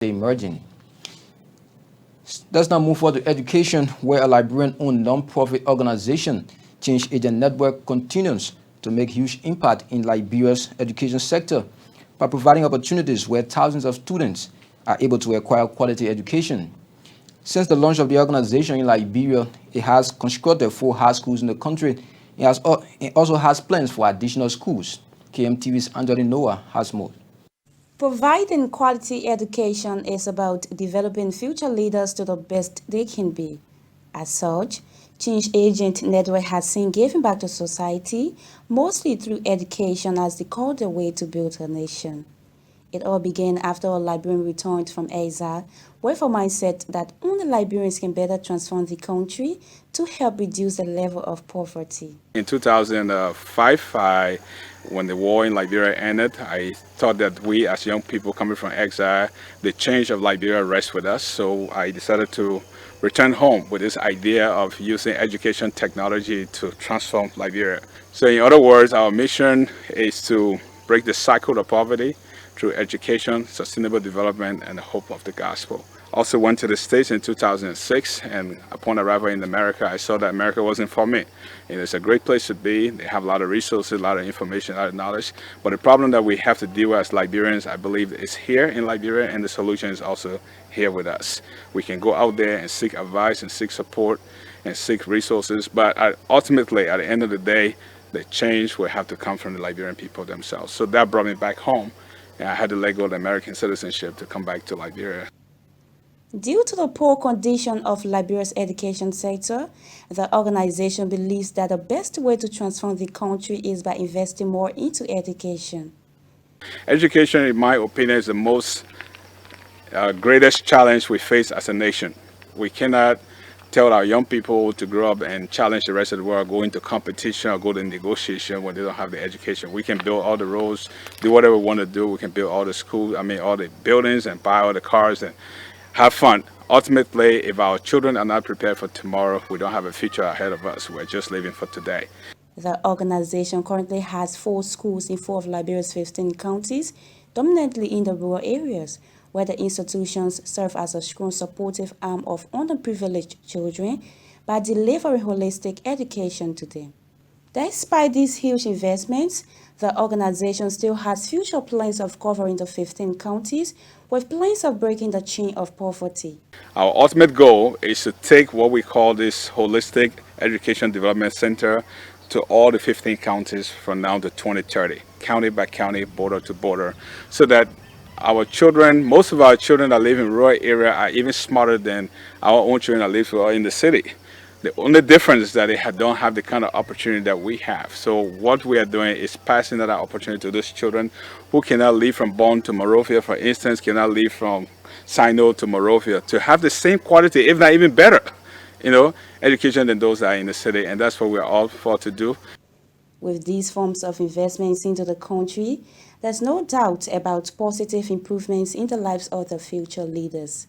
emerging. Let's now move forward to education, where a Liberian-owned non-profit organization, Change Agent Network, continues to make huge impact in Liberia's education sector by providing opportunities where thousands of students are able to acquire quality education. Since the launch of the organization in Liberia, it has constructed 4 high schools in the country. It also has plans for additional schools. KMTV's Anjali Noah has more. Providing quality education is about developing future leaders to the best they can be. As such, Change Agent Network has seen giving back to society, mostly through education, as they call the way to build a nation. It all began after a Liberian returned from exile, with a mindset that only Liberians can better transform the country to help reduce the level of poverty. In 2005, when the war in Liberia ended, I thought that we as young people coming from exile, the change of Liberia rests with us. So I decided to return home with this idea of using education technology to transform Liberia. So in other words, our mission is to break the cycle of poverty through education, sustainable development, and the hope of the gospel. Also went to the States in 2006, and upon arrival in America, I saw that America wasn't for me. And it's a great place to be. They have a lot of resources, a lot of information, a lot of knowledge. But the problem that we have to deal with as Liberians, I believe, is here in Liberia, and the solution is also here with us. We can go out there and seek advice and seek support and seek resources, but ultimately, at the end of the day, the change will have to come from the Liberian people themselves. So that brought me back home, and I had to let go of the American citizenship to come back to Liberia. Due to the poor condition of Liberia's education sector, the organization believes that the best way to transform the country is by investing more into education. Education, in my opinion, is the most greatest challenge we face as a nation. We cannot tell our young people to grow up and challenge the rest of the world, go into competition or go to negotiation when they don't have the education. We can build all the roads, do whatever we want to do. We can build all the schools, all the buildings, and buy all the cars and have fun. Ultimately, if our children are not prepared for tomorrow, we don't have a future ahead of us. We're just living for today. The organization currently has 4 schools in 4 of Liberia's 15 counties, dominantly in the rural areas, where the institutions serve as a strong supportive arm of underprivileged children by delivering holistic education to them. Despite these huge investments, the organization still has future plans of covering the 15 counties, with plans of breaking the chain of poverty. Our ultimate goal is to take what we call this holistic education development center to all the 15 counties from now to 2030, county by county, border to border, so that our children, most of our children that live in rural area are even smarter than our own children that live in the city. The only difference is that they don't have the kind of opportunity that we have. So what we are doing is passing that opportunity to those children who cannot leave from Bonn to Monrovia, for instance, cannot leave from Sino to Monrovia, to have the same quality, if not even better, education than those that are in the city. And that's what we're all for to do. With these forms of investments into the country, there's no doubt about positive improvements in the lives of the future leaders.